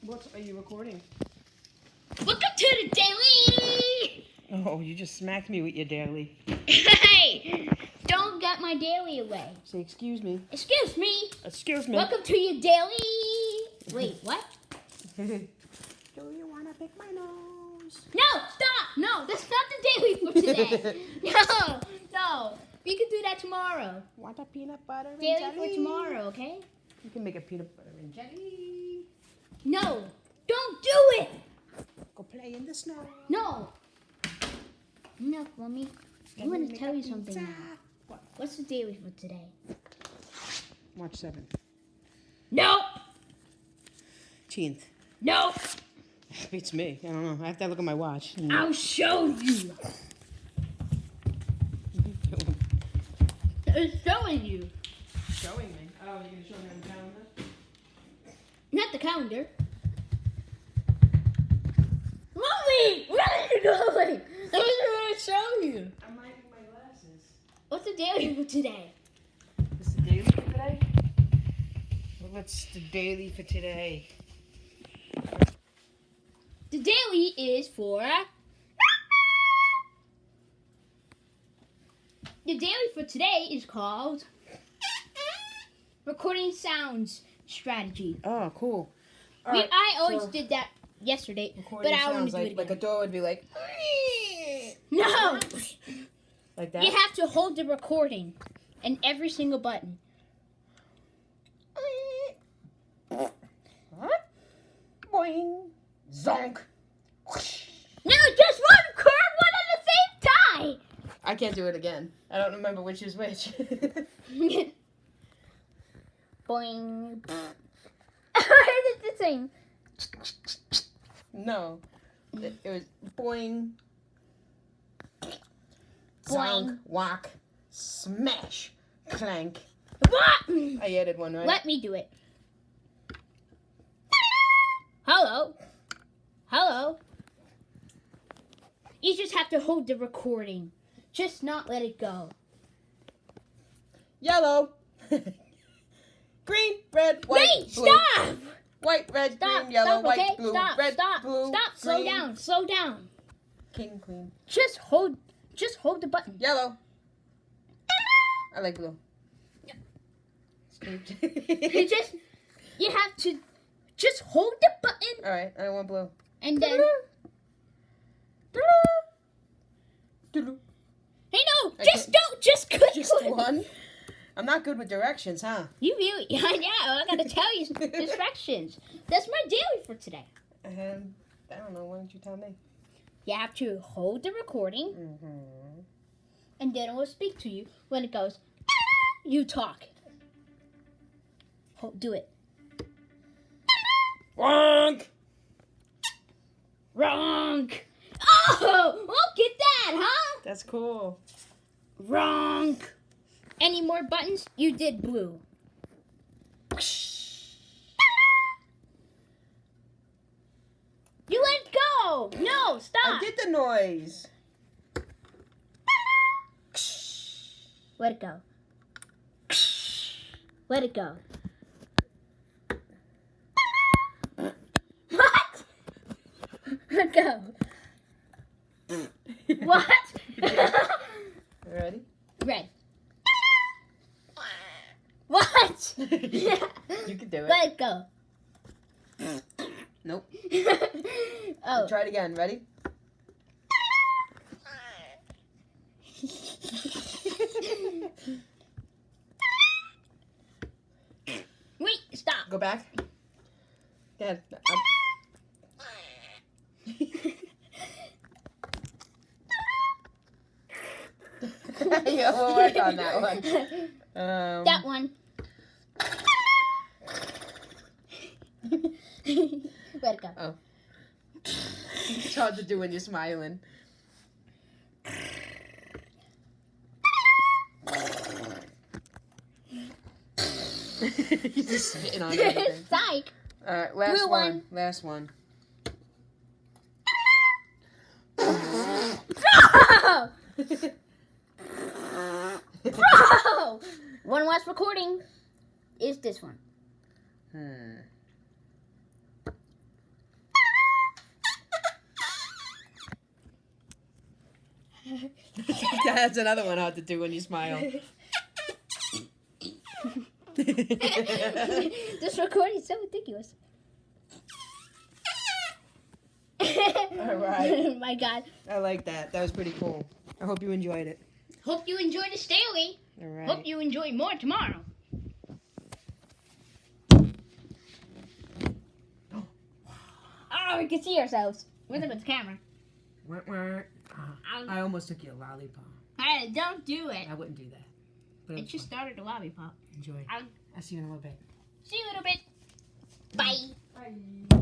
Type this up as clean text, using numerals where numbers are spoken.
What are you recording? Welcome to the daily! Oh, you just smacked me with your daily. Hey! Don't get my daily away. Say excuse me. Excuse me. Excuse me. Welcome to your daily. Wait, what? Do you want to pick my nose? No, stop! No, that's not the daily for today. No. We can do that tomorrow. Want a peanut butter and Daily jelly? for tomorrow, okay? You can make a peanut butter and jelly. No, don't do it! Go play in the snow. No. Enough, Mommy. I'm Can we going to make tell a you something pizza? now. What? What's the daily for today? March 7th. No! 10th. No! Beats me. I don't know. I have to look at my watch. I'll show you. It's showing you. Showing me? Oh, you're going to show me on the calendar? Not the calendar. Mommy! Where are you going? I was going to show you. I'm minding my glasses. What's the daily for today? What's the daily for today? Well, what's the daily for today? The daily is for... The daily for today is called... Recording Sounds Strategy. Oh, cool. I always did that yesterday, but I want to do it again. Like a door would be like... No! Like that? You have to hold the recording and every single button. Boing. Zonk. No, just record one at the same time! I can't do it again. I don't remember which is which. Boing. It's the same. No. It was boing. Boing. Zonk. Whack. Smash. Clank. What? I added one, right? Let me do it. Hello. Hello. You just have to hold the recording. Just not let it go. Yellow. Green, red, white, Wait, blue. stop! White, red, Stop, green, yellow, stop, white, okay? blue, Stop, red, stop, blue, stop, slow green. down, slow down. King, queen. Just hold the button. Yellow. I like blue. You have to just hold the button All right, I want blue. and then, hey no, just click Just one. one? I'm not good with directions, huh? You really, yeah, I gotta tell you some distractions. That's my daily for today. I don't know, why don't you tell me? You have to hold the recording Mm-hmm. and then it will speak to you. When it goes, you talk. Do it. Wonk! Wrong. Oh, look at that, huh? That's cool. Wrong. Any more buttons? You did blue. You let go. No, stop. I did the noise. Let it go. Let it go. What? Let go. What? Ready? Red. What? You can do it. Let it go. Nope. Oh. Try it again. Ready? Wait, stop. Go back. Dad. Yeah, we'll work on that one. That one. Let it go. Oh. It's hard to do when you're smiling. You're just spitting on everything. Psych. Alright, last Blue one. one. Last one. Bro! Bro! One last recording is this one. That's another one hard to do when you smile. This recording is so ridiculous. All right. Oh my God. I like that. That was pretty cool. I hope you enjoyed it. Hope you enjoyed this daily. All right. Hope you enjoy more tomorrow. Oh, we can see ourselves. Look at the camera. I almost took your lollipop. Hey, don't do it. I wouldn't do that. But It just started a lollipop. enjoy. I'll see you in a little bit. See you in a little bit. Bye. Bye.